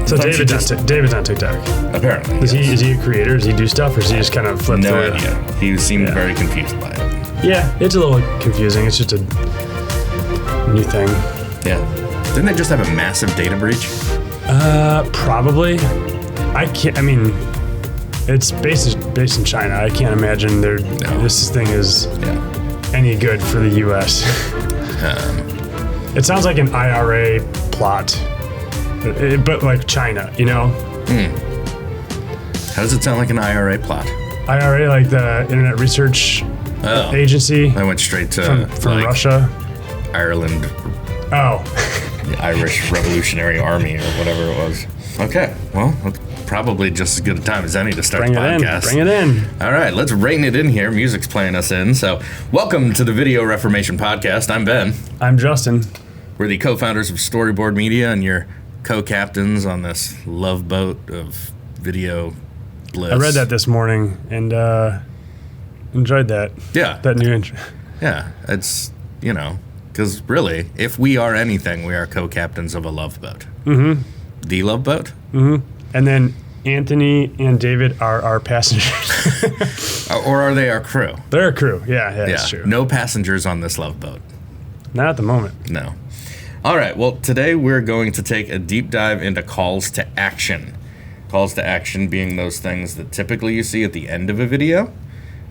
So David's on TikTok. Apparently. Is he a creator? Does he do stuff, or does he just kind of flip through? No idea. He seemed very confused by it. Yeah, it's a little confusing. It's just a new thing. Yeah. Didn't they just have a massive data breach? Probably. It's based in China. I can't imagine this thing is any good for the U.S. It sounds like an IRA plot, but like China, you know? How does it sound like an IRA plot? IRA, like the Internet Research Agency. I went straight to from Russia. Ireland. Oh. The Irish Revolutionary Army or whatever it was. Okay, well, that's probably just as good a time as any to start the podcast. Bring it in. All right, let's rein it in here. Music's playing us in. So, welcome to the Video Reformation Podcast. I'm Ben. I'm Justin. We're the co-founders of Storyboard Media and your co-captains on this love boat of video bliss. I read that this morning and enjoyed that. Yeah. That new intro. Yeah, it's, because really, if we are anything, we are co-captains of a love boat. Mm-hmm. The love boat? Mm-hmm. And then Anthony and David are our passengers. Or are they our crew? They're our crew. Yeah, that's true. No passengers on this love boat. Not at the moment. No. All right, well, today we're going to take a deep dive into calls to action. Calls to action being those things that typically you see at the end of a video.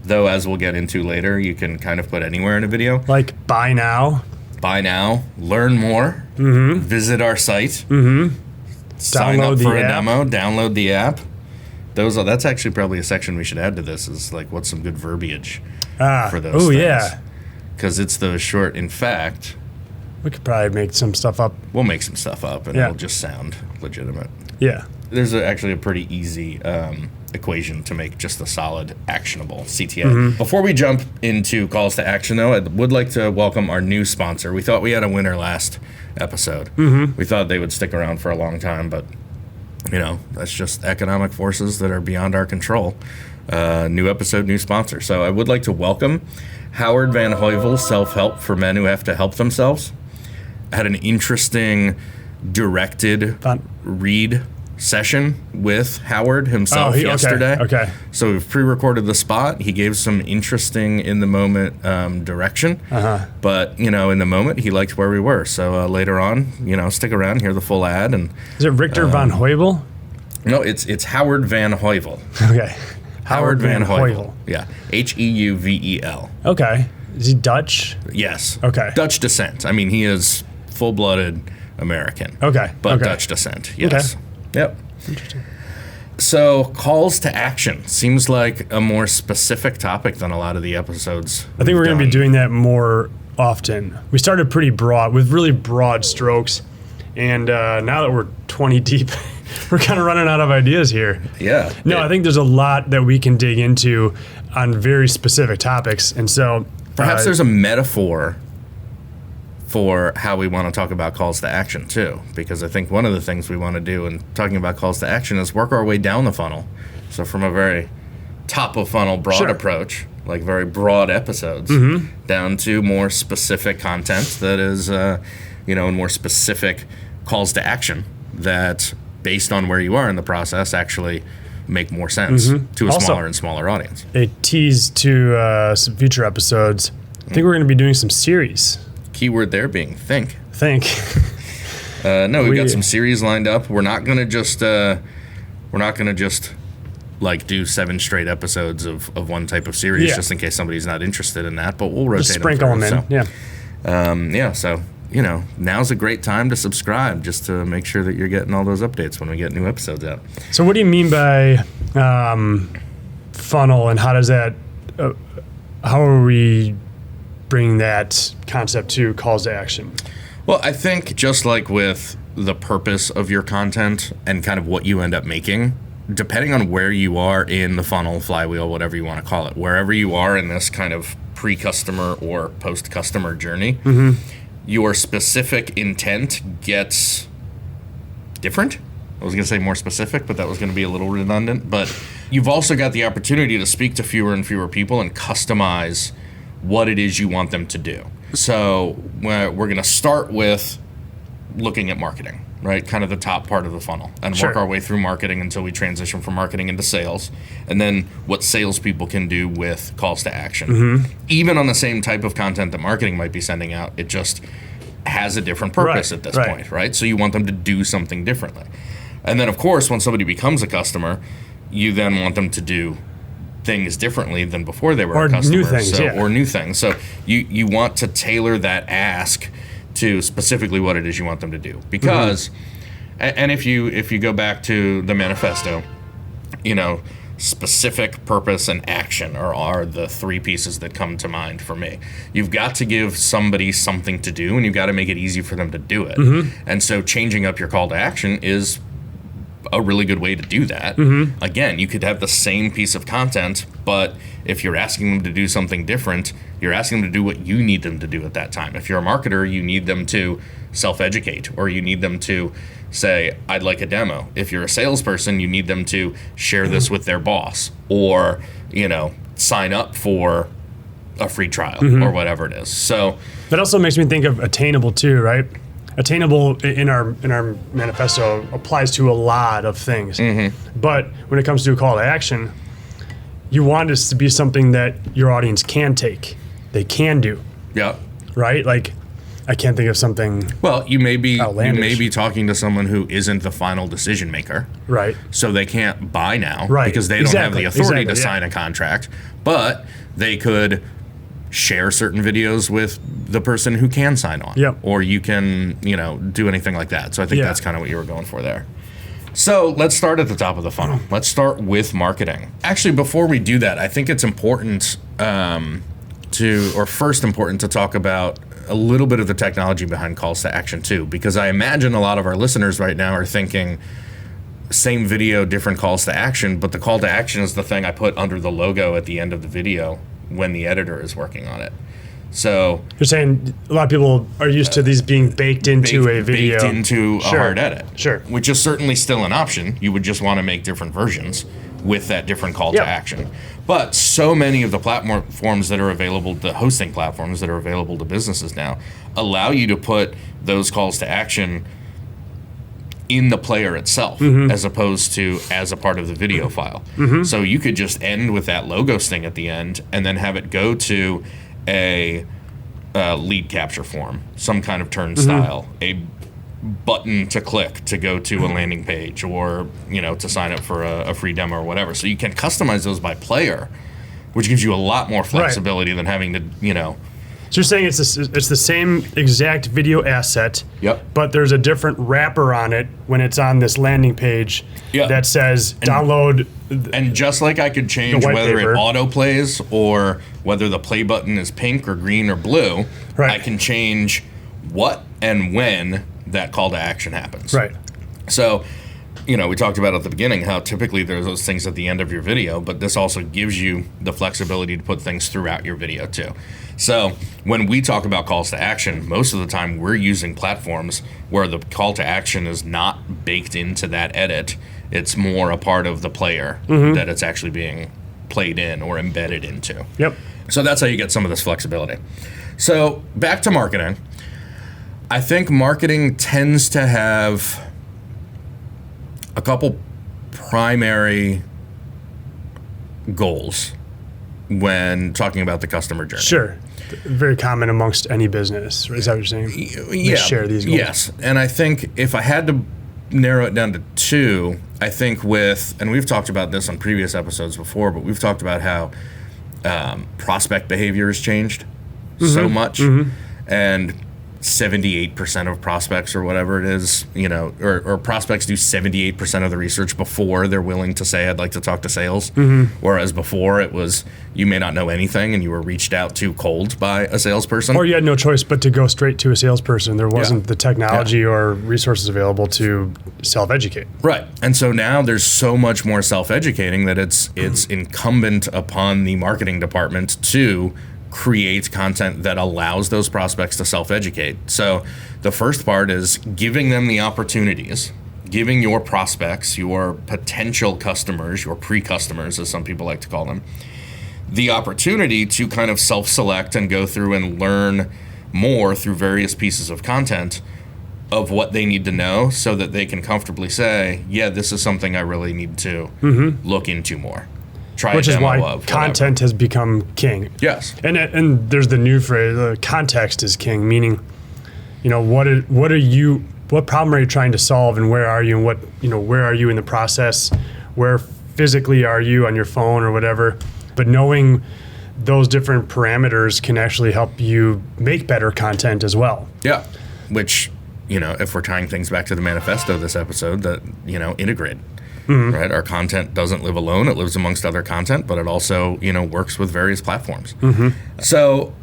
Though, as we'll get into later, you can kind of put anywhere in a video. Like, buy now. Buy now. Learn more. Mm-hmm. Visit our site. Mm-hmm. Sign up for a demo. Download the app. That's actually probably a section we should add to this is like what's some good verbiage for those things. Yeah. Because it's the short, in fact. We could probably make some stuff up. We'll make some stuff up and it'll just sound legitimate. Yeah. There's actually a pretty easy equation to make just a solid, actionable CTA. Mm-hmm. Before we jump into calls to action, though, I would like to welcome our new sponsor. We thought we had a winner last episode. Mm-hmm. We thought they would stick around for a long time, but, that's just economic forces that are beyond our control. New episode, new sponsor. So I would like to welcome Howard Van Heuvel, Self-Help for Men Who Have to Help Themselves. I had an interesting directed read session with Howard himself yesterday. Okay. So we've pre-recorded the spot. He gave some interesting in-the-moment direction. Uh-huh. But, in the moment, he liked where we were. So later on, stick around, hear the full ad. And is it Richter Van Heuvel? No, it's Howard Van Heuvel. Okay. Howard Van Heuvel. Yeah. Heuvel. Okay. Is he Dutch? Yes. Okay. Dutch descent. I mean, he is full-blooded American. Okay. But Dutch descent, yes. Okay. Yep. Interesting. So, calls to action seems like a more specific topic than a lot of the episodes. I think we're going to be doing that more often. We started pretty broad, with really broad strokes, and now that we're 20 deep, we're kind of running out of ideas here. Yeah. No, I think there's a lot that we can dig into on very specific topics, and so perhaps there's a metaphor for how we want to talk about calls to action too, because I think one of the things we want to do in talking about calls to action is work our way down the funnel. So from a very top of funnel broad approach, like very broad episodes, down to more specific content that is, and more specific calls to action that, based on where you are in the process, actually make more sense to a smaller and smaller audience. A tease to some future episodes. I think we're going to be doing some series. Keyword there being think. No, we've got some series lined up. We're not gonna just like do 7 straight episodes of one type of series just in case somebody's not interested in that. But we'll rotate just sprinkle them in. So now's a great time to subscribe just to make sure that you're getting all those updates when we get new episodes out. So what do you mean by funnel, and how does that? How are we bringing that concept to calls to action? Well, I think just like with the purpose of your content and kind of what you end up making, depending on where you are in the funnel, flywheel, whatever you want to call it, wherever you are in this kind of pre-customer or post-customer journey, your specific intent gets different. I was going to say more specific, but that was going to be a little redundant. But you've also got the opportunity to speak to fewer and fewer people and customize what it is you want them to do. So we're going to start with looking at marketing. right? Kind of the top part of the funnel, and Sure. work our way through marketing until we transition from marketing into sales, and then what salespeople can do with calls to action. Even on the same type of content that marketing might be sending out, it just has a different purpose Right, at this right. point, right? So you want them to do something differently. And then, of course, when somebody becomes a customer, you then want them to do things differently than before they were Or a customer. new things, yeah. Or new things. So you want to tailor that ask to specifically what it is you want them to do. Because, and if you go back to the manifesto, specific, purpose, and action are the three pieces that come to mind for me. You've got to give somebody something to do, and you've got to make it easy for them to do it. And so changing up your call to action is a really good way to do that. Again, you could have the same piece of content, but if you're asking them to do something different, you're asking them to do what you need them to do at that time. If you're a marketer, you need them to self-educate, or you need them to say, I'd like a demo. If you're a salesperson, you need them to share this with their boss, or, sign up for a free trial or whatever it is. So That also makes me think of attainable too, right? Attainable in our manifesto applies to a lot of things. But when it comes to a call to action, you want this to be something that your audience can take, they can do, yeah. right? Like, I can't think of something, Well, you may be Outlandish. talking to someone who isn't the final decision maker. right? So they can't buy now Right. because they don't have the Exactly. authority to Exactly, sign a contract, but they could share certain videos with the person who can sign on. Yep. Or you can, do anything like that. So I think Yeah. that's kind of what you were going for there. So let's start at the top of the funnel. Let's start with marketing. Actually, before we do that, I think it's important first important to talk about a little bit of the technology behind calls to action too, because I imagine a lot of our listeners right now are thinking, same video, different calls to action, but the call to action is the thing I put under the logo at the end of the video when the editor is working on it. So You're saying a lot of people are used to these being baked into a video. baked into a Sure. hard edit. Sure. Which is certainly still an option. You would just want to make different versions with that different call Yep. to action. But so many of the platforms that are available, the hosting platforms that are available to businesses now, allow you to put those calls to action in the player itself, as opposed to as a part of the video file. So you could just end with that logo sting at the end and then have it go to a lead capture form, some kind of turnstile, a button to click to go to a landing page, or to sign up for a free demo or whatever. So you can customize those by player, which gives you a lot more flexibility than having to So you're saying it's the same exact video asset, Yep. but there's a different wrapper on it when it's on this landing page Yep. that says download. And just like I could change white whether paper. it auto plays or whether the play button is pink or green or blue, Right. I can change what and when that call to action happens. Right. So, we talked about at the beginning how typically there's those things at the end of your video, but this also gives you the flexibility to put things throughout your video too. So when we talk about calls to action, most of the time we're using platforms where the call to action is not baked into that edit. It's more a part of the player that it's actually being played in or embedded into. Yep. So that's how you get some of this flexibility. So back to marketing. I think marketing tends to have a couple primary goals when talking about the customer journey. Sure. Very common amongst any business. Is that what you're saying? Yeah. Share these goals. Yes. And I think if I had to narrow it down to two, I think and we've talked about this on previous episodes before, but we've talked about how prospect behavior has changed so much. And 78% of prospects or whatever it is, or prospects do 78% of the research before they're willing to say, I'd like to talk to sales. Whereas before it was, you may not know anything and you were reached out to cold by a salesperson. Or you had no choice but to go straight to a salesperson. There wasn't the technology or resources available to self-educate. Right. And so now there's so much more self-educating that it's incumbent upon the marketing department to create content that allows those prospects to self-educate. So the first part is giving them the opportunities, giving your prospects, your potential customers, your pre-customers, as some people like to call them, the opportunity to kind of self-select and go through and learn more through various pieces of content of what they need to know so that they can comfortably say, yeah, this is something I really need to look into more. Try Which a is demo why of content has become king. Yes. And there's the new phrase, context is king, meaning, what problem are you trying to solve, and where are you, and where are you in the process? Where physically are you on your phone or whatever? But knowing those different parameters can actually help you make better content as well. Yeah. Which, if we're tying things back to the manifesto this episode, that, integrate. Right? Our content doesn't live alone. It lives amongst other content, but it also, works with various platforms. So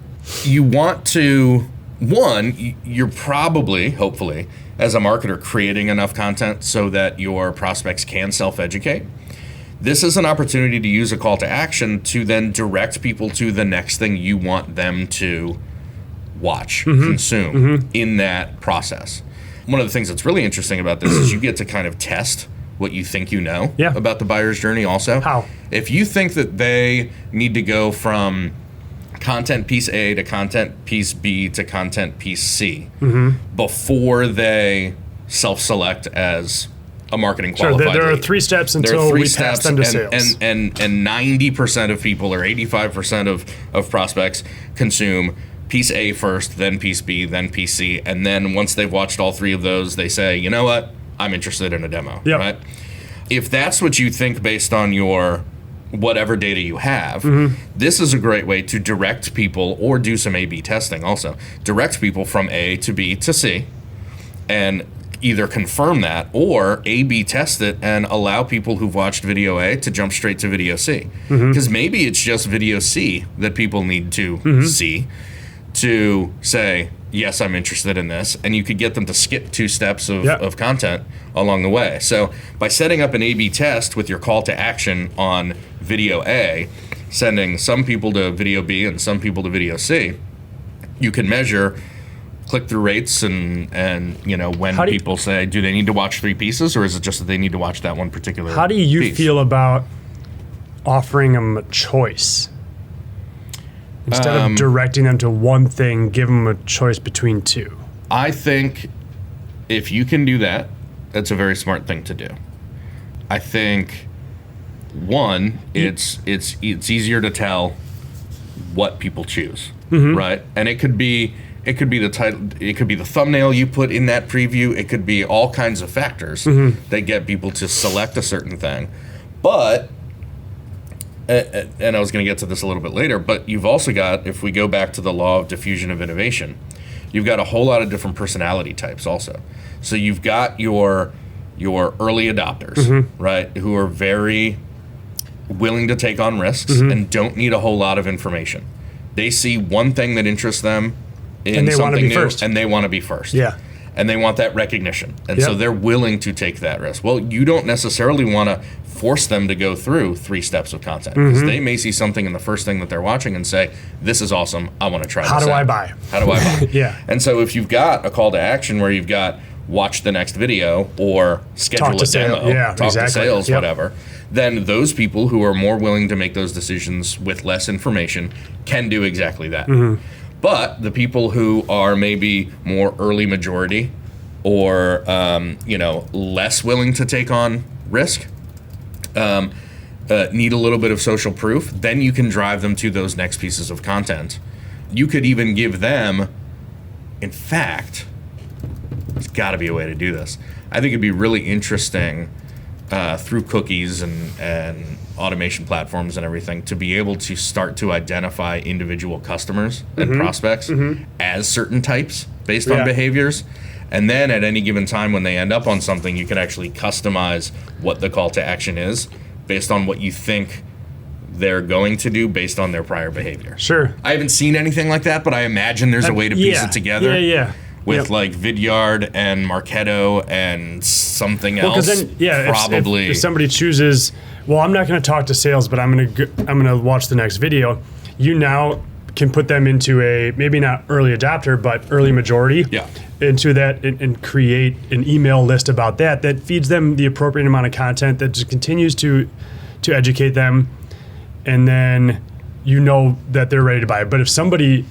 you want to, you're probably, hopefully, as a marketer, creating enough content so that your prospects can self-educate. This is an opportunity to use a call to action to then direct people to the next thing you want them to watch, consume in that process. One of the things that's really interesting about this is you get to kind of test what you think you know about the buyer's journey also. How? If you think that they need to go from content piece A to content piece B to content piece C before they self-select as a marketing qualified Sure, there are lead. 3 steps until we pass them to sales. And 90% of people or 85% of prospects consume piece A first, then piece B, then piece C, and then once they've watched all 3 of those, they say, you know what, I'm interested in a demo, right? If that's what you think based on your whatever data you have, this is a great way to direct people, or do some A/B testing also, direct people from A to B to C, and either confirm that or A/B test it and allow people who've watched video A to jump straight to video C. Because maybe it's just video C that people need to see to say, yes, I'm interested in this. And you could get them to skip 2 steps of content along the way. So by setting up an A/B test with your call to action on video A, sending some people to video B and some people to video C, you can measure click-through rates and when people say, do they need to watch 3 pieces, or is it just that they need to watch that one particular piece? How do you feel about offering them a choice? Instead of directing them to one thing, give them a choice between 2. I think if you can do that, that's a very smart thing to do. I think, one, it's easier to tell what people choose, right? And it could be the title, it could be the thumbnail you put in that preview, it could be all kinds of factors that get people to select a certain thing. But, and I was going to get to this a little bit later, but you've also got, if we go back to the law of diffusion of innovation, you've got a whole lot of different personality types also. So you've got your early adopters, right, who are very willing to take on risks and don't need a whole lot of information. They see one thing that interests them in something new, and they want to be first. Yeah. And they want that recognition. And so they're willing to take that risk. Well, you don't necessarily want to force them to go through 3 steps of content, because they may see something in the first thing that they're watching and say, this is awesome, I want to try this out. How do I buy? How do I buy? Yeah. And so if you've got a call to action where you've got watch the next video or schedule a demo, talk to sales, whatever, then those people who are more willing to make those decisions with less information can do exactly that. But the people who are maybe more early majority or less willing to take on risk, need a little bit of social proof, then you can drive them to those next pieces of content. You could even give them, in fact, there's got to be a way to do this. I think it'd be really interesting through cookies and automation platforms and everything to be able to start to identify individual customers and prospects as certain types based on behaviors. And then at any given time when they end up on something, you can actually customize what the call to action is based on what you think they're going to do based on their prior behavior. Sure. I haven't seen anything like that, but I imagine there's a way to piece it together. With like Vidyard and Marketo and something else. Then, probably. If somebody chooses, well, I'm not going to talk to sales, but I'm going to watch the next video. You now can put them into a, maybe not early adopter, but early majority. Yeah. Into that and create an email list about that feeds them the appropriate amount of content that just continues to educate them, and then you know that they're ready to buy it. But if somebody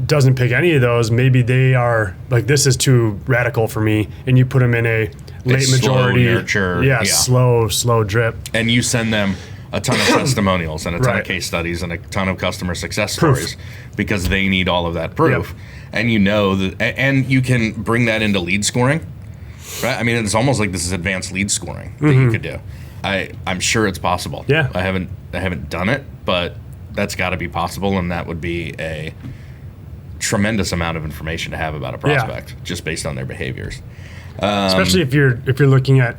doesn't pick any of those, maybe they are like, this is too radical for me, and you put them in a late majority, slow nurture, slow drip, and you send them a ton of testimonials and a ton of case studies and a ton of customer success stories because they need all of that proof. Yep. And you know that, and you can bring that into lead scoring, right? I mean, it's almost like this is advanced lead scoring that you could do. I'm sure it's possible. Yeah. I haven't done it, but that's got to be possible, and that would be a tremendous amount of information to have about a prospect just based on their behaviors. Especially if you're looking at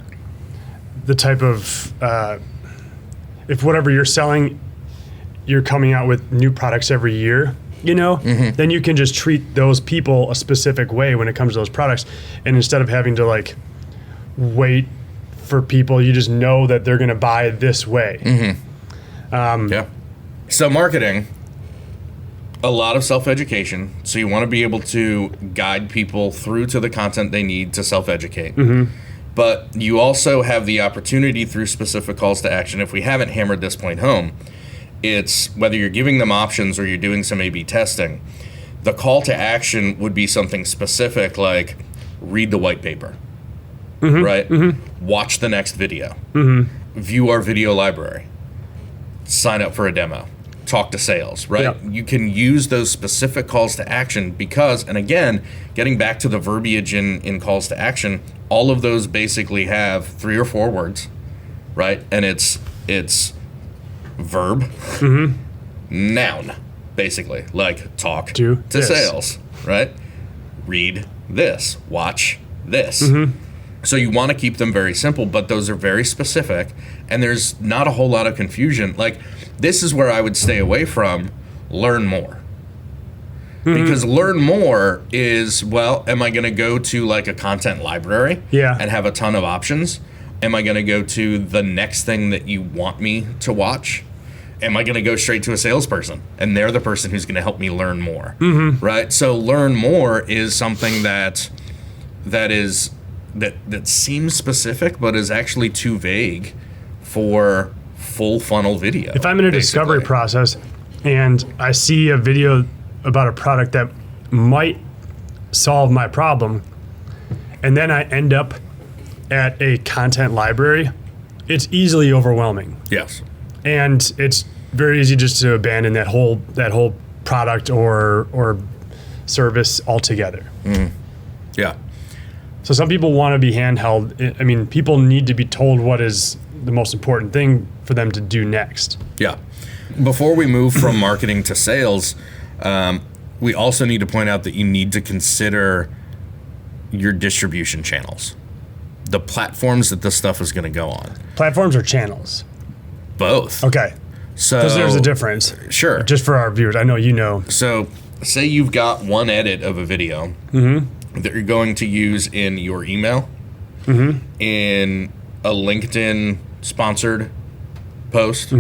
the type of if whatever you're selling, you're coming out with new products every year, then you can just treat those people a specific way when it comes to those products, and instead of having to like wait for people, you just know that they're going to buy this way. So marketing, a lot of self-education. So you want to be able to guide people through to the content they need to self-educate. But you also have the opportunity through specific calls to action. If we haven't hammered this point home, it's whether you're giving them options or you're doing some A/B testing. The call to action would be something specific like read the white paper, right? Watch the next video, view our video library, sign up for a demo, talk to sales, right? Yep. You can use those specific calls to action because, and again, getting back to the verbiage in calls to action, all of those basically have 3 or 4 words, right? And it's verb, noun, basically, like talk to this. sales, right? Read this, watch this. So you want to keep them very simple, but those are very specific, and there's not a whole lot of confusion. Like, this is where I would stay away from learn more. Because learn more is, well, am I going to go to like a content library and have a ton of options? Am I going to go to the next thing that you want me to watch? Am I going to go straight to a salesperson and they're the person who's going to help me learn more, right? So learn more is something that seems specific, but is actually too vague for full funnel video. If I'm in a discovery process and I see a video about a product that might solve my problem, and then I end up at a content library, it's easily overwhelming. Yes. And it's very easy just to abandon that whole product or service altogether. Yeah. So some people want to be handheld. I mean, people need to be told what is the most important thing for them to do next. Yeah. Before we move from marketing to sales, we also need to point out that you need to consider your distribution channels, the platforms that this stuff is going to go on. Platforms or channels? Both. Okay. So because there's a difference. Sure. Just for our viewers, I know you know. So say you've got one edit of a video that you're going to use in your email, in a LinkedIn sponsored post,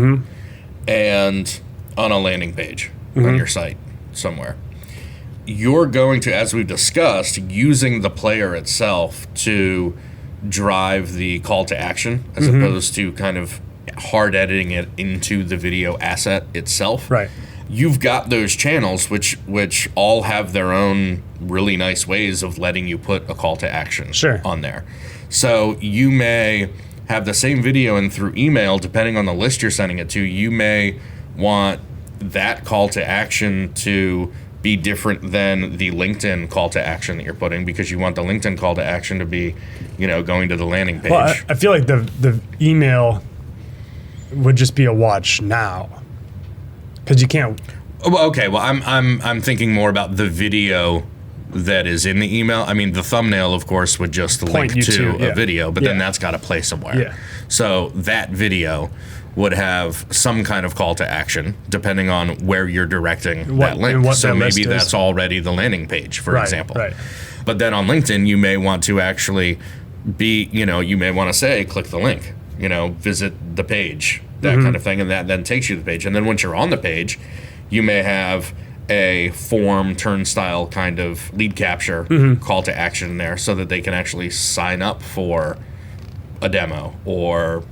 and on a landing page on your site somewhere. You're going to, as we've discussed, using the player itself to drive the call to action as opposed to kind of hard editing it into the video asset itself. Right. You've got those channels which all have their own really nice ways of letting you put a call to action on there. So you may have the same video, and through email, depending on the list you're sending it to, you may want that call to action to be different than the LinkedIn call to action that you're putting, because you want the LinkedIn call to action to be, going to the landing page. Well, I feel like the email would just be a watch now, because you can't. Well, okay. Well, I'm thinking more about the video that is in the email. I mean, the thumbnail, of course, would just link to a video, but then that's got to play somewhere. Yeah. So that video would have some kind of call to action depending on where you're directing that link. So maybe that's already the landing page, for example. Right. But then on LinkedIn, you may want to actually be, you may want to say, click the link, visit the page, that kind of thing, and that then takes you to the page. And then once you're on the page, you may have a form turnstile kind of lead capture call to action there, so that they can actually sign up for a demo or,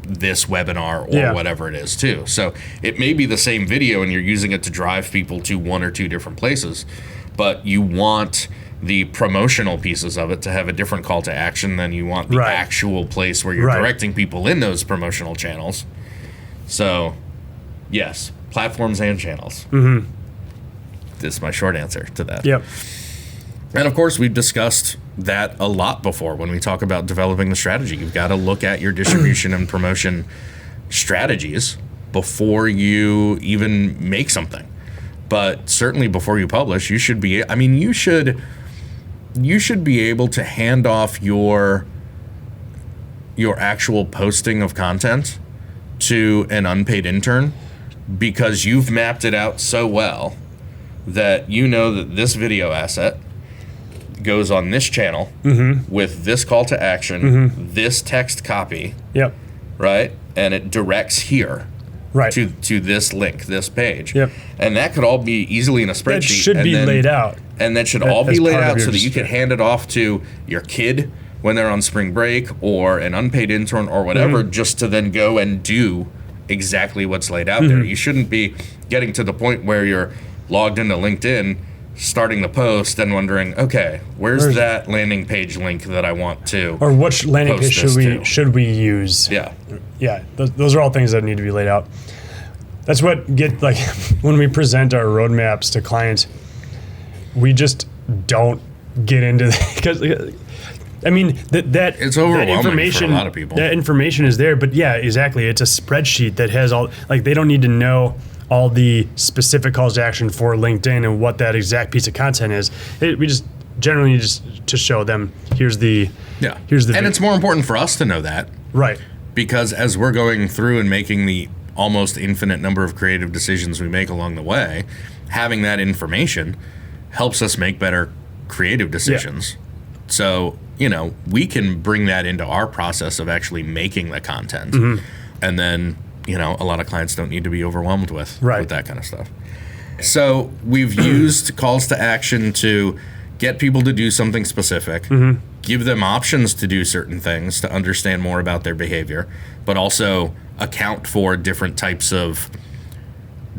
this webinar or whatever it is too. So it may be the same video and you're using it to drive people to one or two different places, but you want the promotional pieces of it to have a different call to action than you want the actual place where you're directing people in those promotional channels. So yes, platforms and channels. Mm-hmm. This is my short answer to that. Yep. And of course, we've discussed that a lot before when we talk about developing the strategy. You've got to look at your distribution and promotion strategies before you even make something. But certainly before you publish, you should be, you should be able to hand off your actual posting of content to an unpaid intern because you've mapped it out so well that you know that this video asset goes on this channel with this call to action, this text copy, right? And it directs here to this link, this page. Yep. And that could all be easily in a spreadsheet. That should be laid out. And that should all be laid out so that you can hand it off to your kid when they're on spring break or an unpaid intern or whatever, just to then go and do exactly what's laid out there. You shouldn't be getting to the point where you're logged into LinkedIn, starting the post and wondering, okay, where's that landing page link that I want to, or which landing page should we use? Yeah. Those are all things that need to be laid out. That's what when we present our roadmaps to clients, we just don't get into that because that it's overwhelming that information for a lot of people. That information is there, but yeah, exactly. It's a spreadsheet that has all they don't need to know all the specific calls to action for LinkedIn and what that exact piece of content is. We just generally just to show them here's the and it's more important for us to know that, right? Because as we're going through and making the almost infinite number of creative decisions we make along the way, having that information helps us make better creative decisions. So we can bring that into our process of actually making the content, and then a lot of clients don't need to be overwhelmed with that kind of stuff. So we've used calls to action to get people to do something specific, give them options to do certain things to understand more about their behavior, but also account for different types of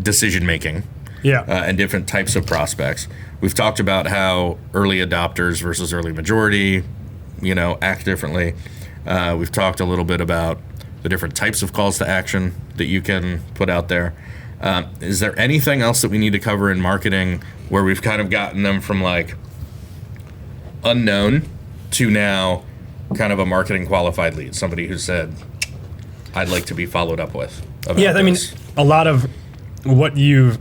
decision making and different types of prospects. We've talked about how early adopters versus early majority, act differently. We've talked a little bit about the different types of calls to action that you can put out there. Is there anything else that we need to cover in marketing where we've kind of gotten them from unknown to now kind of a marketing qualified lead, somebody who said, I'd like to be followed up with about this? A lot of what you've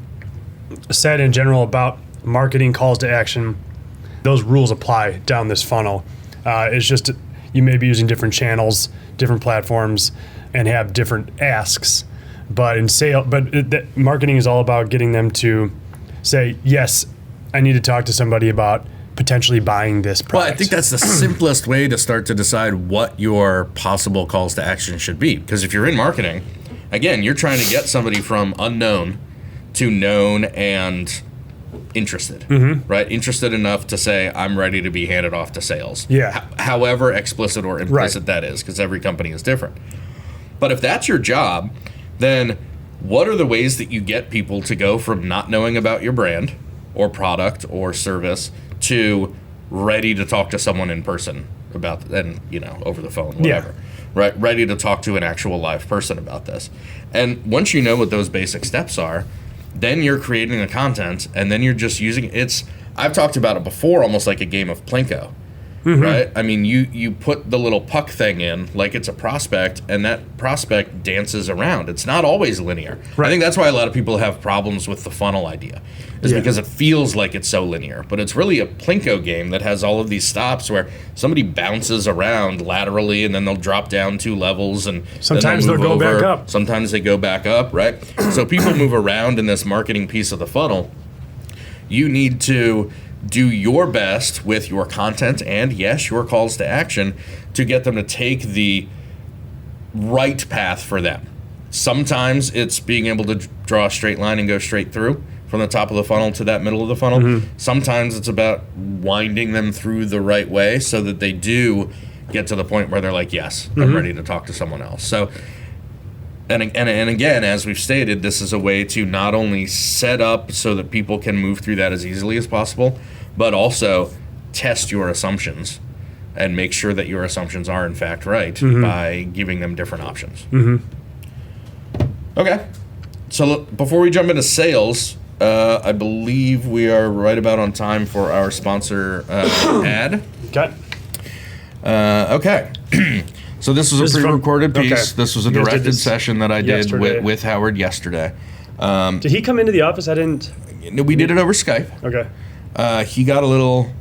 said in general about marketing calls to action, those rules apply down this funnel. It's just you may be using different channels, different platforms, and have different asks. But marketing is all about getting them to say, yes, I need to talk to somebody about potentially buying this product. Well, I think that's the simplest way to start to decide what your possible calls to action should be. Because if you're in marketing, again, you're trying to get somebody from unknown to known and interested, right? Interested enough to say, I'm ready to be handed off to sales. However explicit or implicit that is, because every company is different. But if that's your job, then what are the ways that you get people to go from not knowing about your brand or product or service to ready to talk to someone in person about, and over the phone, whatever, right? Ready to talk to an actual live person about this. And once you know what those basic steps are, then you're creating the content, and then you're just using it. I've talked about it before, almost like a game of Plinko, right? I mean, you put the little puck thing in like it's a prospect, and that prospect dances around. It's not always linear. I think that's why a lot of people have problems with the funnel idea, is because it feels like it's so linear. But it's really a Plinko game that has all of these stops where somebody bounces around laterally, and then they'll drop down 2 levels, and sometimes they'll go back up. Sometimes they go back up, right? So people move around in this marketing piece of the funnel. You need to do your best with your content and, yes, your calls to action to get them to take the right path for them. Sometimes it's being able to draw a straight line and go straight through from the top of the funnel to that middle of the funnel. Sometimes it's about winding them through the right way so that they do get to the point where they're like, yes, I'm ready to talk to someone else. So, and again, as we've stated, this is a way to not only set up so that people can move through that as easily as possible, but also test your assumptions and make sure that your assumptions are in fact right by giving them different options. Okay. So look, before we jump into sales, I believe we are right about on time for our sponsor ad. Okay. Okay. So this was a pre-recorded piece. Okay. This was a directed session that I did with Howard yesterday. Did he come into the office? I didn't. We did it over Skype. Okay. He got a little...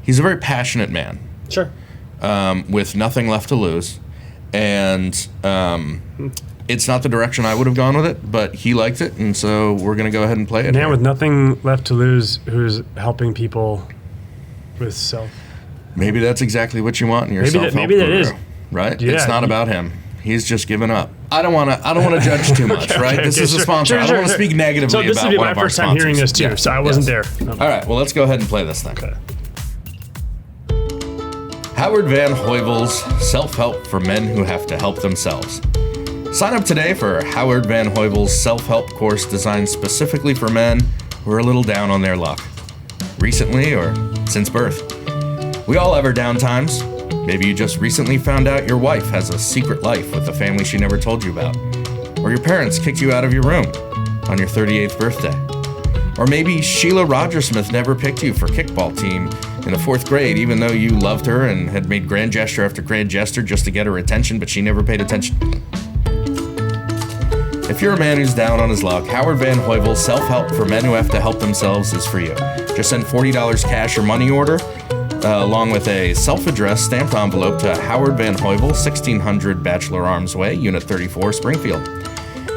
he's a very passionate man. Sure. With nothing left to lose. And it's not the direction I would have gone with it, but he liked it, and so we're going to go ahead and play it. Man with nothing left to lose who's helping people with self. Maybe that's exactly what you want in your self-help maybe that guru, is. right? Yeah, it's not about him. He's just given up. I don't want to judge too much, right? This is a sponsor. I don't want to speak negatively about one of our sponsors. So this would be my first time hearing this too, so I wasn't there. No. All right, well, let's go ahead and play this thing. Okay. Howard Van Heuvel's Self-Help for Men Who Have to Help Themselves. Sign up today for Howard Van Heuvel's self-help course designed specifically for men who are a little down on their luck, recently or since birth. We all have our down times. Maybe you just recently found out your wife has a secret life with a family she never told you about. Or your parents kicked you out of your room on your 38th birthday. Or maybe Sheila Rogersmith never picked you for kickball team in the 4th grade, even though you loved her and had made grand gesture after grand gesture just to get her attention, but she never paid attention. If you're a man who's down on his luck, Howard Van Heuvel's Self-Help for Men Who Have to Help Themselves is for you. Just send $40 cash or money order, along with a self-addressed stamped envelope to Howard Van Heuvel, 1600 Bachelor Arms Way, Unit 34, Springfield.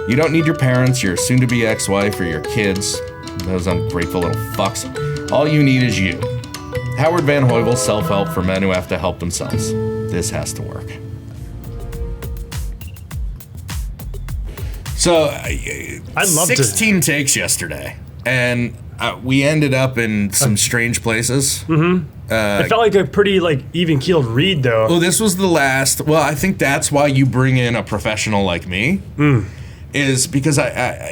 You don't need your parents, your soon-to-be ex-wife, or your kids, those ungrateful little fucks. All you need is you. Howard Van Heuvel's Self-Help for Men Who Have to Help Themselves. This has to work. So, I'd love 16 takes yesterday, and we ended up in some strange places. It felt like a pretty even-keeled read, though. Well, this was the last. Well, I think that's why you bring in a professional like me, is because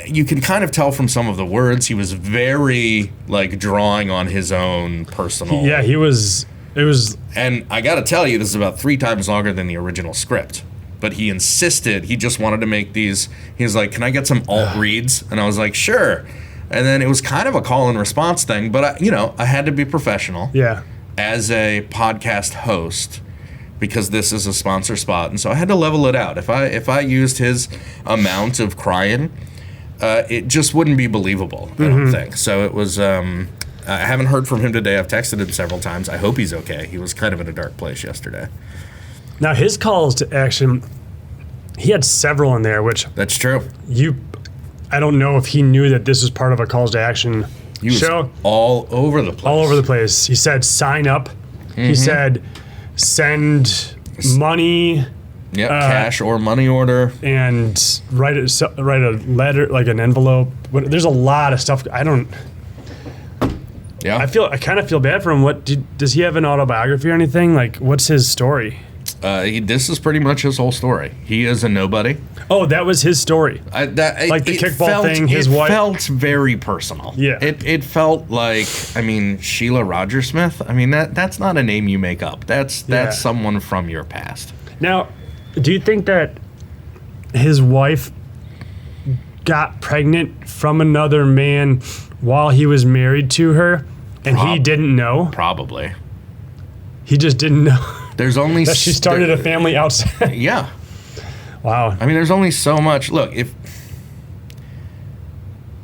you can kind of tell from some of the words he was very drawing on his own personal. Yeah, he was. It was. And I got to tell you, this is about 3 times longer than the original script. But he insisted. He just wanted to make these. He was like, "Can I get some alt reads?" And I was like, "Sure." And then it was kind of a call and response thing, but I had to be professional. Yeah. As a podcast host, because this is a sponsor spot, and so I had to level it out. If I used his amount of crying, it just wouldn't be believable. I don't think. So it was. I haven't heard from him today. I've texted him several times. I hope he's okay. He was kind of in a dark place yesterday. Now his calls to action, he had several in there, which that's true. I don't know if he knew that this was part of a calls to action show. All over the place. All over the place. He said sign up. He said send money. Yep, cash or money order. And write a letter, like an envelope. There's a lot of stuff. Yeah. I kind of feel bad for him. Does he have an autobiography or anything? What's his story? This is pretty much his whole story. He is a nobody. Oh, that was his story. The kickball thing, his wife. It felt very personal. Yeah. It felt like, Sheila Rogersmith. That's not a name you make up. That's someone from your past. Now, do you think that his wife got pregnant from another man while he was married to her, and he didn't know? Probably. He just didn't know. There's only that she started a family outside. Yeah. Wow. There's only so much. Look, if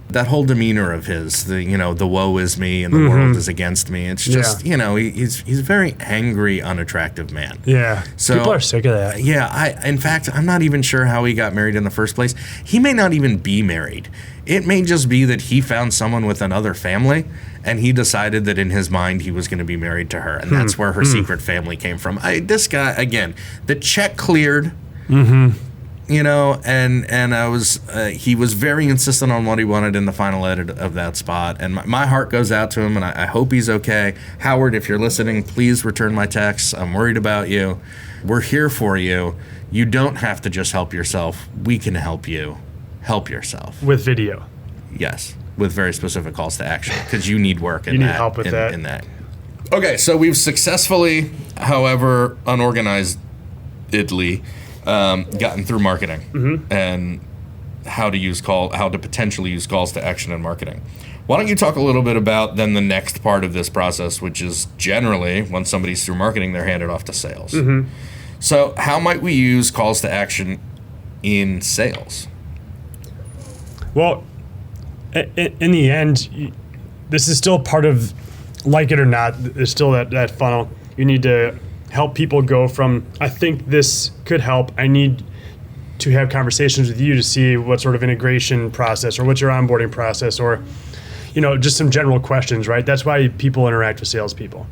that whole demeanor of his, the woe is me and the world is against me. It's just, he's a very angry, unattractive man. Yeah. So people are sick of that. Yeah. In fact, I'm not even sure how he got married in the first place. He may not even be married. It may just be that he found someone with another family, and he decided that in his mind he was going to be married to her, and that's where her secret family came from. This guy, again, the check cleared. you know, and I was he was very insistent on what he wanted in the final edit of that spot, and my heart goes out to him, and I hope he's okay. Howard, if you're listening, please return my texts. I'm worried about you. We're here for you. You don't have to just help yourself. We can help you. Help yourself. With video. Yes, with very specific calls to action, because you need work in you need that. Help with that. In that. Okay, so we've successfully, however unorganizedly, gotten through marketing and how to potentially use calls to action in marketing. Why don't you talk a little bit about then the next part of this process, which is generally when somebody's through marketing, they're handed off to sales. So how might we use calls to action in sales? Well, in the end, this is still part of, like it or not, there's still that funnel. You need to help people go from, I think this could help, I need to have conversations with you to see what sort of integration process or what's your onboarding process, or, you know, just some general questions, right? That's why people interact with salespeople,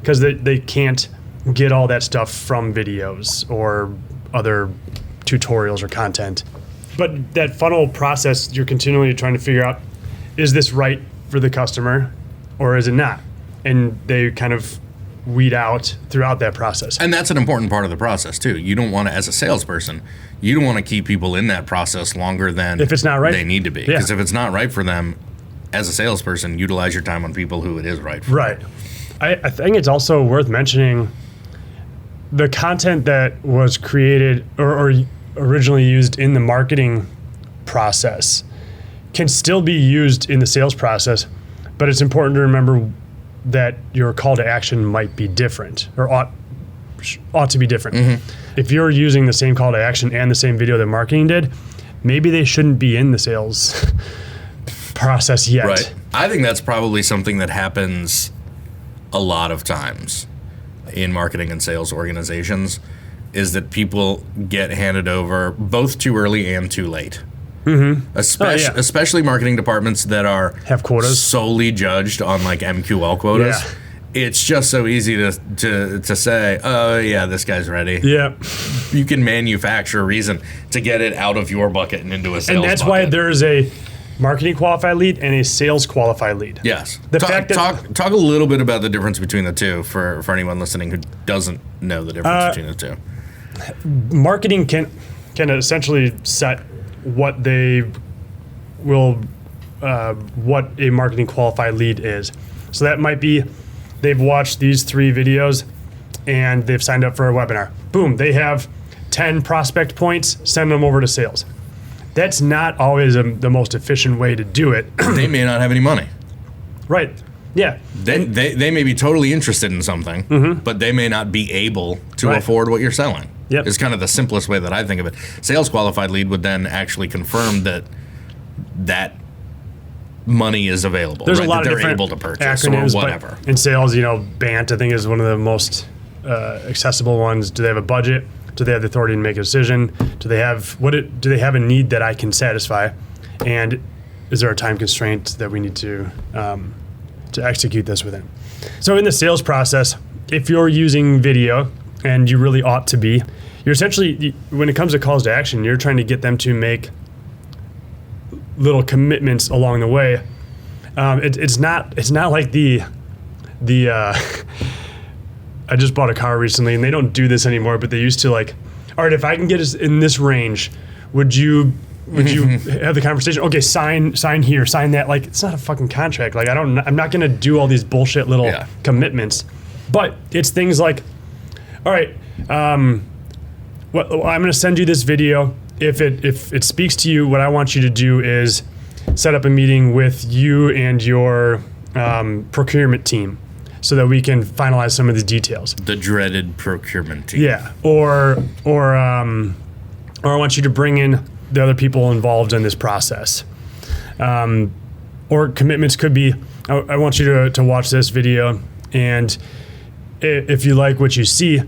because they can't get all that stuff from videos or other tutorials or content. But that funnel process, you're continually trying to figure out, is this right for the customer or is it not? And they kind of weed out throughout that process. And that's an important part of the process too. You don't want to, as a salesperson, you don't want to keep people in that process longer than if it's not right, they need to be. Because if it's not right for them, as a salesperson, utilize your time on people who it is right for. Right. I think it's also worth mentioning the content that was created or originally used in the marketing process can still be used in the sales process, but it's important to remember that your call to action might be different or ought to be different. If you're using the same call to action and the same video that marketing did, maybe they shouldn't be in the sales process yet. Right. I think that's probably something that happens a lot of times in marketing and sales organizations, is that people get handed over both too early and too late. Especially marketing departments that have quotas solely judged on like MQL quotas. Yeah. It's just so easy to say, oh yeah, this guy's ready. Yeah. You can manufacture a reason to get it out of your bucket and into a sales bucket. And that's why there's a marketing qualified lead and a sales qualified lead. Yes. Talk a little bit about the difference between the two for anyone listening who doesn't know the difference between the two. Marketing can essentially set what they will, what a marketing qualified lead is. So that might be they've watched these 3 videos and they've signed up for a webinar. Boom, they have 10 prospect points, send them over to sales. That's not always the most efficient way to do it. They may not have any money. Right. Yeah. They may be totally interested in something, but they may not be able to afford what you're selling. Yep. It's kind of the simplest way that I think of it. Sales qualified lead would then actually confirm that money is available. There's right? a lot that of they're different able to purchase acronyms, or whatever. In sales, BANT I think is one of the most accessible ones. Do they have a budget? Do they have the authority to make a decision? Do they have a need that I can satisfy? And is there a time constraint that we need to execute this within? So in the sales process, if you're using video, and you really ought to be, you're essentially, when it comes to calls to action, you're trying to get them to make little commitments along the way. It's not like the I just bought a car recently, and they don't do this anymore, but they used to, like, all right, if I can get us in this range, would you have the conversation? Okay, sign here, sign that. Like, it's not a fucking contract. Like, I'm not gonna do all these bullshit little commitments. But it's things like, all right, I'm gonna send you this video. If it speaks to you, what I want you to do is set up a meeting with you and your procurement team, so that we can finalize some of the details. The dreaded procurement team. Yeah, or I want you to bring in the other people involved in this process. Or commitments could be, I want you to watch this video, and if you like what you see,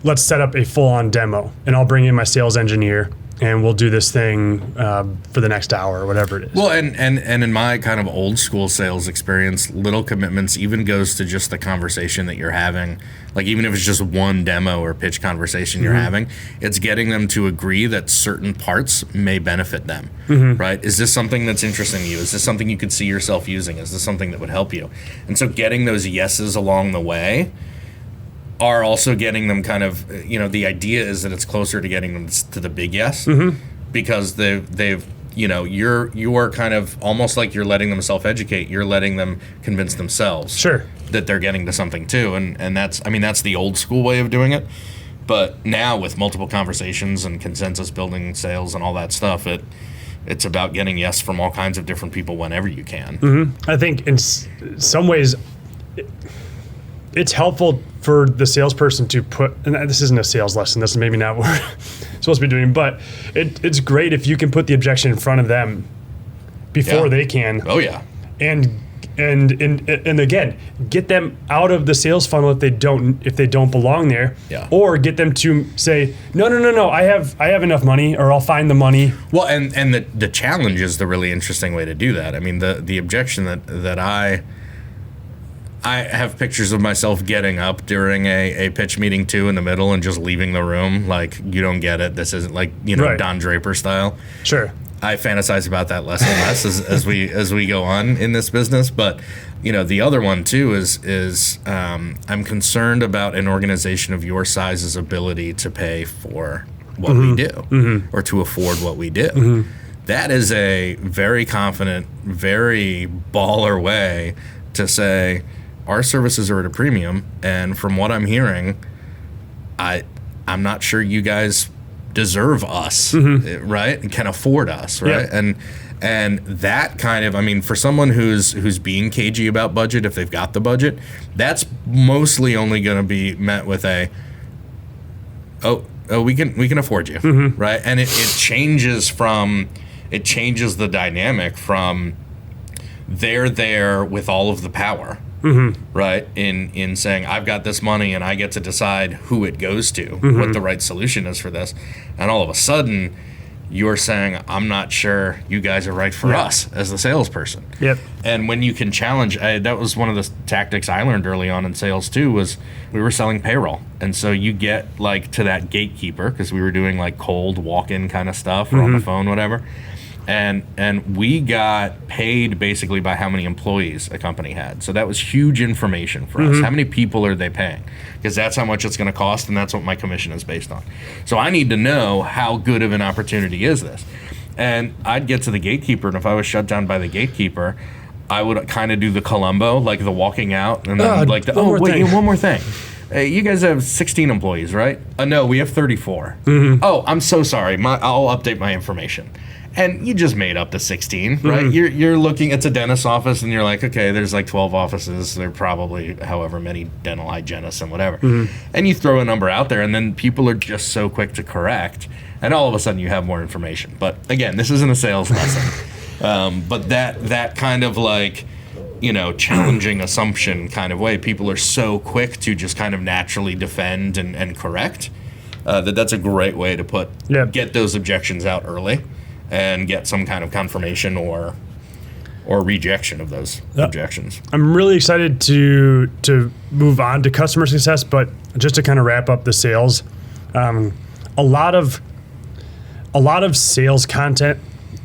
let's set up a full-on demo, and I'll bring in my sales engineer, and we'll do this thing for the next hour or whatever it is. Well, and in my kind of old school sales experience, little commitments even goes to just the conversation that you're having. Like even if it's just one demo or pitch conversation you're having, it's getting them to agree that certain parts may benefit them, right? Is this something that's interesting to you? Is this something you could see yourself using? Is this something that would help you? And so getting those yeses along the way are also getting them kind of, the idea is that it's closer to getting them to the big yes, because they've you're kind of almost like you're letting them self-educate. You're letting them convince themselves that they're getting to something too. And that's the old school way of doing it. But now with multiple conversations and consensus building sales and all that stuff, it's about getting yes from all kinds of different people whenever you can. I think in some ways it's helpful for the salesperson to put, and this isn't a sales lesson, this is maybe not what we're supposed to be doing, but it's great if you can put the objection in front of them before they can. Oh yeah. And again, get them out of the sales funnel if they don't belong there. Yeah. Or get them to say, no, I have enough money, or I'll find the money. Well, and the challenge is the really interesting way to do that. I mean, the objection that I have pictures of myself getting up during a pitch meeting too in the middle and just leaving the room like, you don't get it. This isn't like, Right. Don Draper style. Sure. I fantasize about that less and less as we go on in this business. But, the other one too is I'm concerned about an organization of your size's ability to pay for what we do or to afford what we do. That is a very confident, very baller way to say, our services are at a premium, and from what I'm hearing, I'm not sure you guys deserve us, right? And can afford us, right? Yeah. And that kind of, for someone who's being cagey about budget, if they've got the budget, that's mostly only going to be met with a, we can afford you, right? And it changes the dynamic from they're there with all of the power. Right, in saying I've got this money and I get to decide who it goes to, what the right solution is for this, and all of a sudden you're saying I'm not sure you guys are right for us as the salesperson. Yep. And when you can challenge, that was one of the tactics I learned early on in sales too, was we were selling payroll, and so you get like to that gatekeeper, because we were doing like cold walk-in kind of stuff or on the phone, whatever. And we got paid basically by how many employees a company had. So that was huge information for us. How many people are they paying? Because that's how much it's going to cost, and that's what my commission is based on. So I need to know how good of an opportunity is this. And I'd get to the gatekeeper, and if I was shut down by the gatekeeper, I would kind of do the Columbo, like the walking out, and then one more thing. Hey, you guys have 16 employees, right? No, we have 34. Oh, I'm so sorry. I'll update my information. And you just made up the 16, right? You're looking, it's a dentist's office, and you're like, okay, there's like 12 offices. There are probably however many dental hygienists and whatever. And you throw a number out there, and then people are just so quick to correct. And all of a sudden you have more information. But again, this isn't a sales lesson. But that kind of like, challenging assumption kind of way, people are so quick to just kind of naturally defend and correct, that's a great way to get those objections out early and get some kind of confirmation or rejection of those objections. I'm really excited to move on to customer success, but just to kind of wrap up the sales, a lot of sales content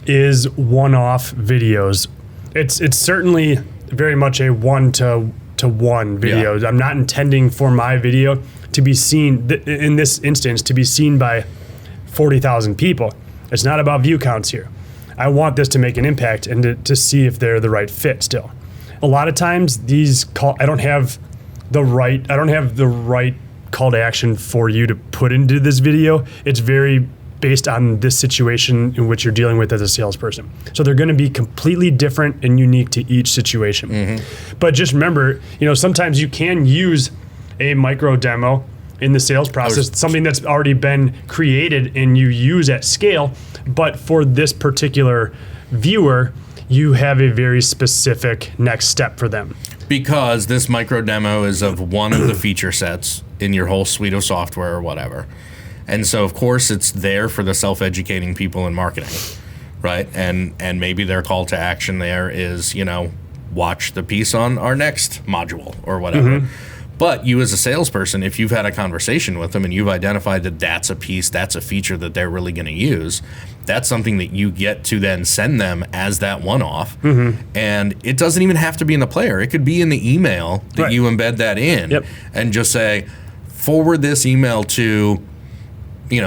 is one-off videos. It's certainly very much a one-to-one video. Yeah. I'm not intending for my video to be seen, in this instance, to be seen by 40,000 people. It's not about view counts here. I want this to make an impact and to see if they're the right fit still. A lot of times I don't have the right call to action for you to put into this video. It's very based on this situation in which you're dealing with as a salesperson. So they're going to be completely different and unique to each situation. But just remember, sometimes you can use a micro demo in the sales process, something that's already been created and you use at scale. But for this particular viewer, you have a very specific next step for them. Because this micro demo is of one of the feature sets in your whole suite of software or whatever. And so, of course, it's there for the self-educating people in marketing, right? And maybe their call to action there is, watch the piece on our next module or whatever. But you as a salesperson, if you've had a conversation with them and you've identified that that's a piece, that's a feature that they're really going to use, that's something that you get to then send them as that one-off. And it doesn't even have to be in the player. It could be in the email that you embed that in and just say, forward this email to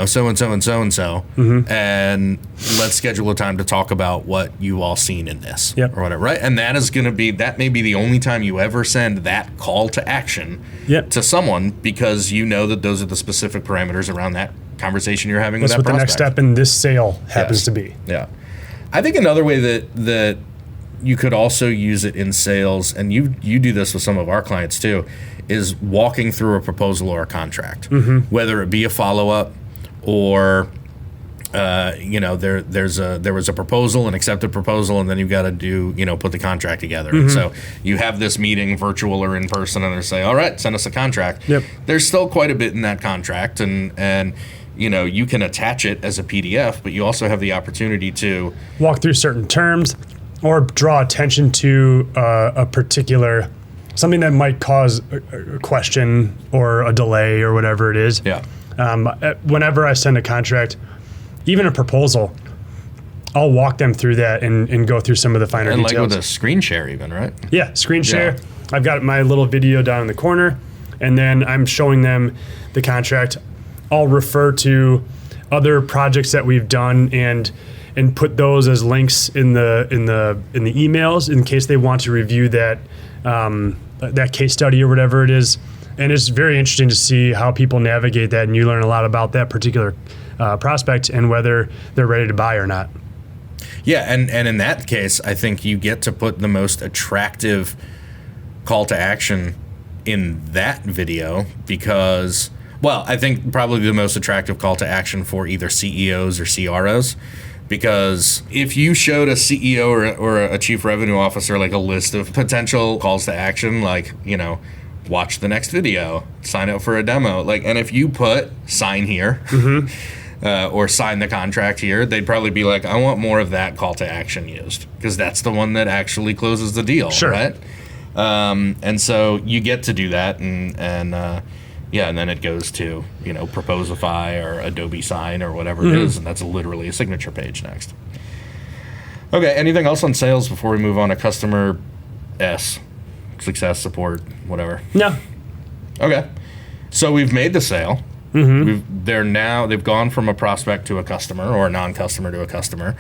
so-and-so and so-and-so, and let's schedule a time to talk about what you all seen in this or whatever, right? And that is going to be, that may be the only time you ever send that call to action to someone, because you know that those are the specific parameters around that conversation you're having with that prospect. That's what the next step in this sale happens to be. Yeah. I think another way that you could also use it in sales, and you do this with some of our clients too, is walking through a proposal or a contract, whether it be a follow-up, or there was a proposal, an accepted proposal, and then you've got to do put the contract together. And so you have this meeting, virtual or in person, and they say, all right, send us a contract. There's still quite a bit in that contract, and you can attach it as a PDF, but you also have the opportunity to walk through certain terms or draw attention to a particular something that might cause a question or a delay or whatever it is. Whenever I send a contract, even a proposal, I'll walk them through that and go through some of the finer details. And like with a screen share even, right? Yeah, screen share. I've got my little video down in the corner, and then I'm showing them the contract. I'll refer to other projects that we've done and put those as links in the emails in case they want to review that that case study or whatever it is. And it's very interesting to see how people navigate that, and you learn a lot about that particular prospect and whether they're ready to buy or not. Yeah, and in that case, I think you get to put the most attractive call to action in that video because, well, I think probably the most attractive call to action for either CEOs or CROs. Because if you showed a CEO or a chief revenue officer like a list of potential calls to action, like, watch the next video, sign up for a demo, and if you put sign here or sign the contract here, they'd probably be like, I want more of that call to action used, because that's the one that actually closes the deal, right? And so you get to do that, and then it goes to Proposify or Adobe Sign or whatever it is, and that's literally a signature page next. Okay, anything else on sales before we move on to customer success, support, whatever? No. Okay. So we've made the sale. They've gone from a prospect to a customer or a non-customer to a customer.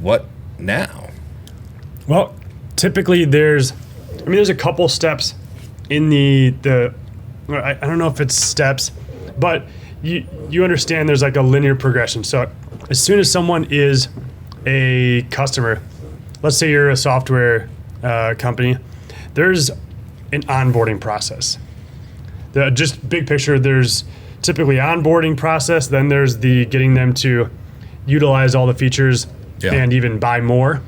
What now? Well, typically there's a couple steps in the I don't know if it's steps, but you understand there's like a linear progression. So as soon as someone is a customer, let's say you're a software company, there's an onboarding process. Just big picture, there's typically onboarding process, then there's the getting them to utilize all the features and even buy more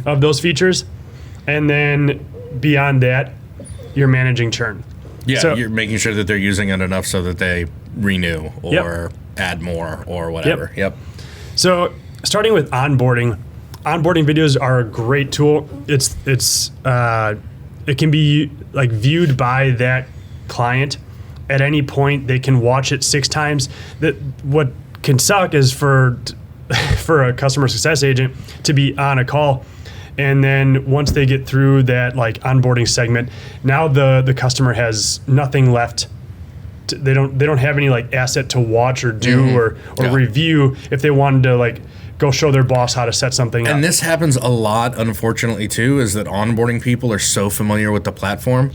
of those features. And then beyond that, you're managing churn. Yeah, so you're making sure that they're using it enough so that they renew or add more or whatever. So starting with onboarding videos are a great tool. It can be like viewed by that client at any point. They can watch it 6 times. What can suck is for a customer success agent to be on a call, and then once they get through that like onboarding segment, now the customer has nothing left. They don't have any like asset to watch or do or review if they wanted to like go show their boss how to set something up. And this happens a lot, unfortunately, too, is that onboarding people are so familiar with the platform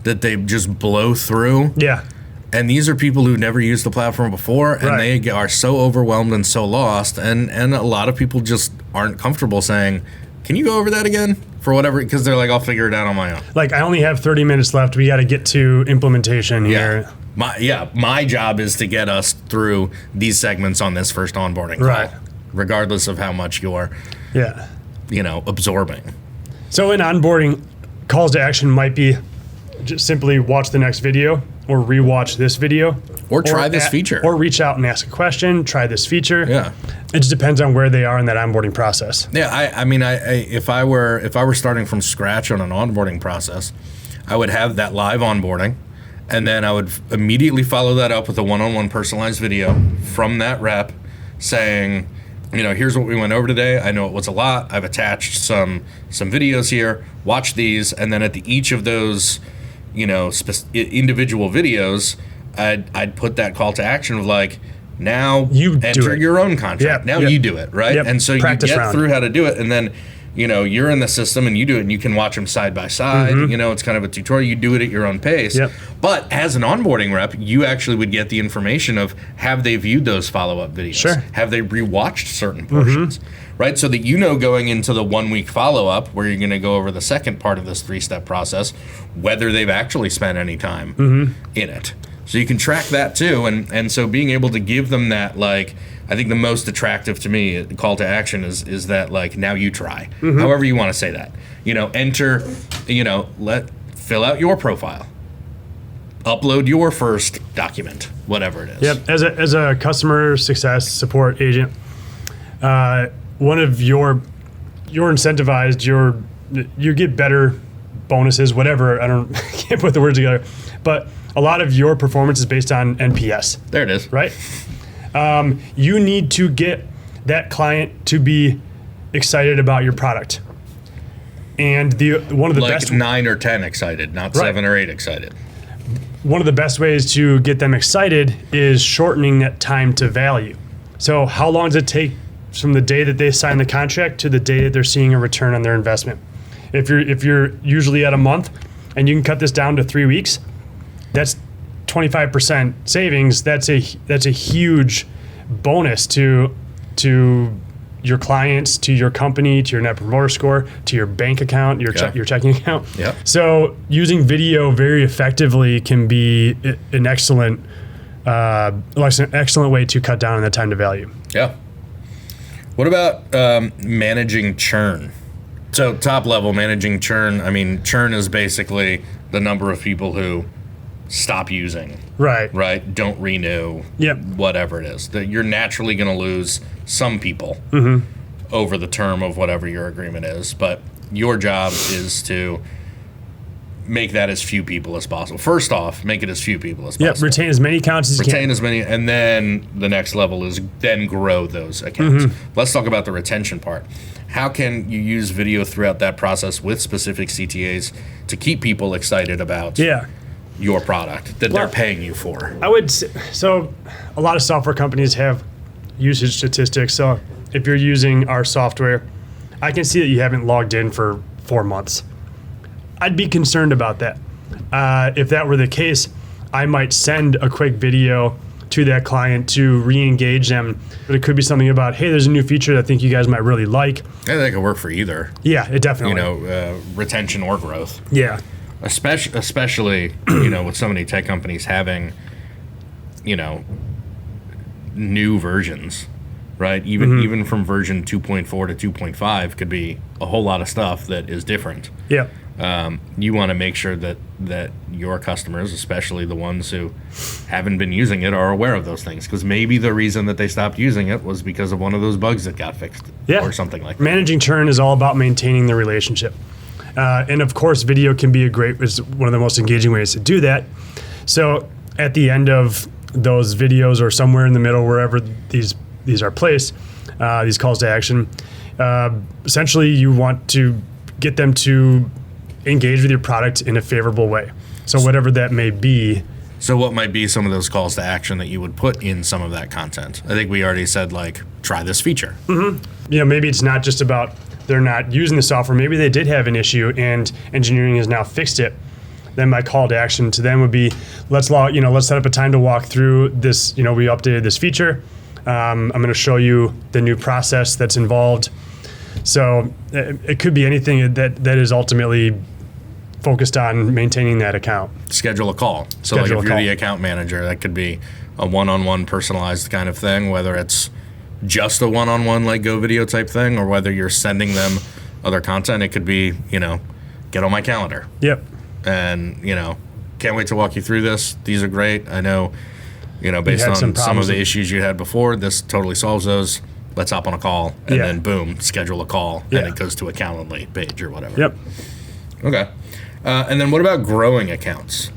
that they just blow through. Yeah. And these are people who've never used the platform before, and they are so overwhelmed and so lost. And a lot of people just aren't comfortable saying, can you go over that again? For whatever, because they're like, I'll figure it out on my own. Like, I only have 30 minutes left. We got to get to implementation here. My job is to get us through these segments on this first onboarding call, regardless of how much you're, absorbing. So in onboarding, calls to action might be just simply watch the next video or rewatch this video. Or try this feature. Or reach out and ask a question, try this feature. Yeah. It just depends on where they are in that onboarding process. Yeah, I mean, if I were starting from scratch on an onboarding process, I would have that live onboarding, and then I would immediately follow that up with a one-on-one personalized video from that rep saying, here's what we went over today. I know it was a lot. I've attached some videos here. Watch these, and then at each of those, individual videos, I'd put that call to action of like, now you enter your own contract. Now you do it, right? And so practice you get through how to do it, and then you're in the system and you do it, and you can watch them side by side. It's kind of a tutorial. You do it at your own pace. But as an onboarding rep, you actually would get the information of, have they viewed those follow-up videos? Sure. Have they rewatched certain portions? Right? So that going into the 1 week follow-up, where you're going to go over the second part of this 3-step process, whether they've actually spent any time in it. So you can track that too, and so being able to give them that, like, I think the most attractive to me call to action is that, like, now you try, however you want to say that. Enter, fill out your profile, upload your first document, whatever it is. Yep. As a customer success support agent, one of you're incentivized, you get better bonuses, whatever. Can't put the words together, but a lot of your performance is based on NPS. There it is. Right? You need to get that client to be excited about your product. And one of the best 9 or 10 excited, not 7 or 8 excited. One of the best ways to get them excited is shortening that time to value. So how long does it take from the day that they sign the contract to the day that they're seeing a return on their investment? If you're usually at a month and you can cut this down to 3 weeks, that's 25% savings. That's a huge bonus to your clients, to your company, to your Net Promoter Score, to your bank account, your checking account. Yeah. So using video very effectively can be an excellent way to cut down on the time to value. Yeah. What about managing churn? So top level managing churn. I mean, churn is basically the number of people who stop using. Right. Don't renew. Whatever it is. That you're naturally going to lose some people over the term of whatever your agreement is. But your job is to make that as few people as possible. First off, make it as few people as possible. Retain as many accounts as you can. Retain as many, and then the next level is then grow those accounts. Let's talk about the retention part. How can you use video throughout that process with specific CTAs to keep people excited about your product that they're paying you for? I would say, so a lot of software companies have usage statistics. So if you're using our software, I can see that you haven't logged in for 4 months. I'd be concerned about that. If that were the case, I might send a quick video to that client to re-engage them. But it could be something about, hey, there's a new feature that I think you guys might really like. Yeah, that could work for either. Yeah, it definitely. Retention or growth. Yeah. Especially, with so many tech companies having, new versions, right? Even from version 2.4 to 2.5 could be a whole lot of stuff that is different. Yeah. You want to make sure that your customers, especially the ones who haven't been using it, are aware of those things. Because maybe the reason that they stopped using it was because of one of those bugs that got fixed, or something like that. Managing churn is all about maintaining the relationship. And of course, video can be is one of the most engaging ways to do that. So at the end of those videos, or somewhere in the middle, wherever these are placed, these calls to action, essentially you want to get them to engage with your product in a favorable way. So whatever that may be. So what might be some of those calls to action that you would put in some of that content? I think we already said, like, try this feature. Maybe it's not just about they're not using the software. Maybe they did have an issue and engineering has now fixed it. Then my call to action to them would be, let's set up a time to walk through this. We updated this feature. I'm going to show you the new process that's involved. So it could be anything that is ultimately focused on maintaining that account. Schedule a call. So if you're the account manager, that could be a one-on-one personalized kind of thing, whether it's just a one-on-one like GoVideo type thing, or whether you're sending them other content. It could be, get on my calendar. Yep. And, can't wait to walk you through this. These are great. I know, based on some of the issues you had before, this totally solves those. Let's hop on a call, and then boom, schedule a call, and it goes to a Calendly page or whatever. Yep. Okay. And then what about growing accounts?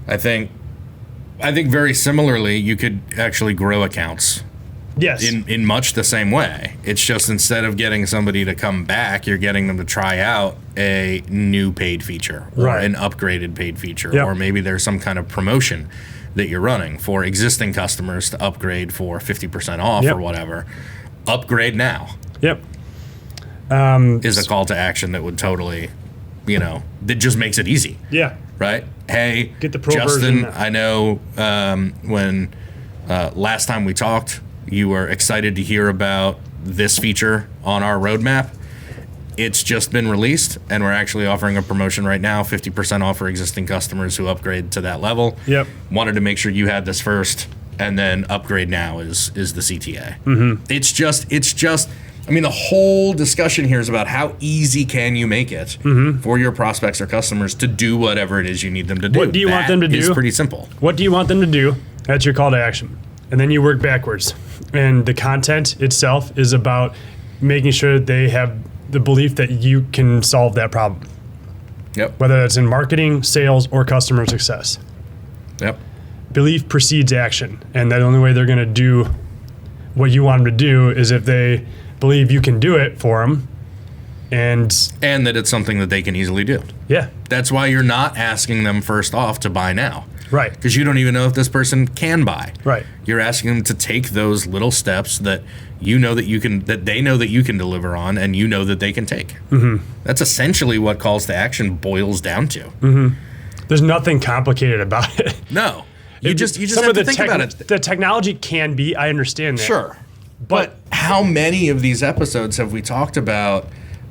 I think very similarly, you could actually grow accounts. Yes. In much the same way. It's just instead of getting somebody to come back, you're getting them to try out a new paid feature or an upgraded paid feature, or maybe there's some kind of promotion that you're running for existing customers to upgrade for 50% off or whatever. Upgrade now. Yep. Is a call to action that would totally, that just makes it easy. Yeah. Right? Hey, get the pro Justin, version. I know when last time we talked, you were excited to hear about this feature on our roadmap. It's just been released, and we're actually offering a promotion right now, 50% off for existing customers who upgrade to that level. Yep. Wanted to make sure you had this first, and then upgrade now is the CTA. Mm-hmm. It's just, the whole discussion here is about how easy can you make it for your prospects or customers to do whatever it is you need them to do. What do you want them to do? It's pretty simple. What do you want them to do? That's your call to action. And then you work backwards. And the content itself is about making sure that they have the belief that you can solve that problem. Yep. Whether that's in marketing, sales, or customer success. Yep. Belief precedes action. And the only way they're going to do what you want them to do is if they believe you can do it for them. And that it's something that they can easily do. Yeah. That's why you're not asking them first off to buy now. Right. Because you don't even know if this person can buy. Right. You're asking them to take those little steps that you know that you can, that they know that you can deliver on, and you know that they can take. Mm-hmm. That's essentially what calls to action boils down to. Mm-hmm. There's nothing complicated about it. No. You just have to think about it. The technology can be, I understand that. Sure. But how many of these episodes have we talked about,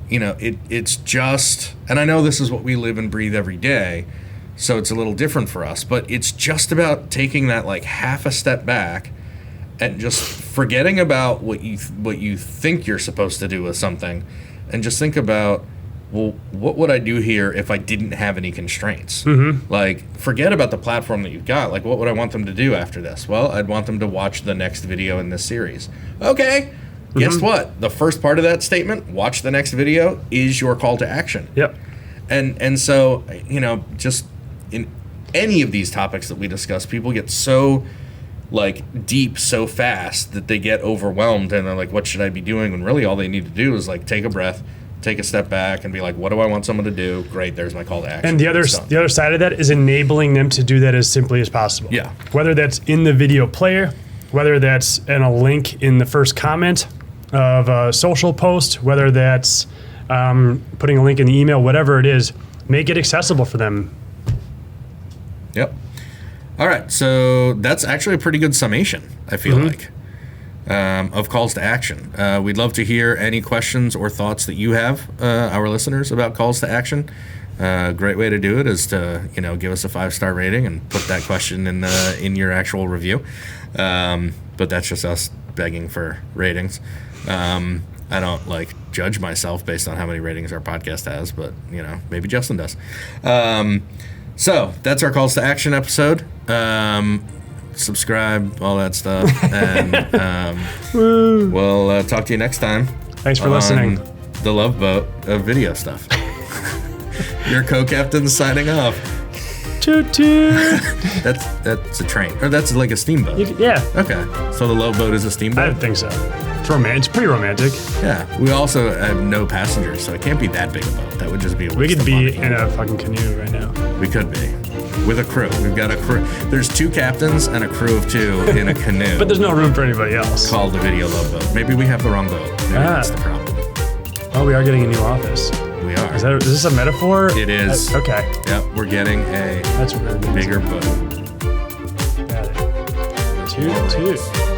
it's just, and I know this is what we live and breathe every day, so it's a little different for us, but it's just about taking that like half a step back and just forgetting about what you think you're supposed to do with something, and just think about, well, what would I do here if I didn't have any constraints? Mm-hmm. Like, forget about the platform that you've got. Like, what would I want them to do after this? Well, I'd want them to watch the next video in this series. Okay, guess what? The first part of that statement, watch the next video, is your call to action. Yep. And so, just in any of these topics that we discuss, people get so deep so fast that they get overwhelmed, and they're like, what should I be doing? When really all they need to do is take a breath, take a step back, and be like, what do I want someone to do? Great, there's my call to action. And the other side of that is enabling them to do that as simply as possible. Yeah. Whether that's in the video player, whether that's in a link in the first comment of a social post, whether that's putting a link in the email, whatever it is, make it accessible for them. Yep. All right, so that's actually a pretty good summation, I feel like, of calls to action. We'd love to hear any questions or thoughts that you have, our listeners, about calls to action. Great way to do it is to, give us a 5-star rating and put that question in your actual review. But that's just us begging for ratings. I don't judge myself based on how many ratings our podcast has, but maybe Justin does. So that's our calls to action episode. Subscribe, all that stuff, and we'll talk to you next time. Thanks for listening. The Love Boat of video stuff. Your co-captain signing off. Toot toot. That's a train, or that's like a steamboat. Yeah. Okay, so the Love Boat is a steamboat. I think so. It's pretty romantic. Yeah. We also have no passengers, so it can't be that big a boat. That would just be a waste We could of be money. in a fucking canoe right now. We could be. With a crew. We've got a crew. There's 2 captains and a crew of 2 in a canoe. But there's no room for anybody else. Called the Video Love Boat. Maybe we have the wrong boat. Maybe that's the problem. Oh, we are getting a new office. We are. Is this a metaphor? It is. Okay. Yep, we're getting a That's what bigger boat. Got it. Toot toot.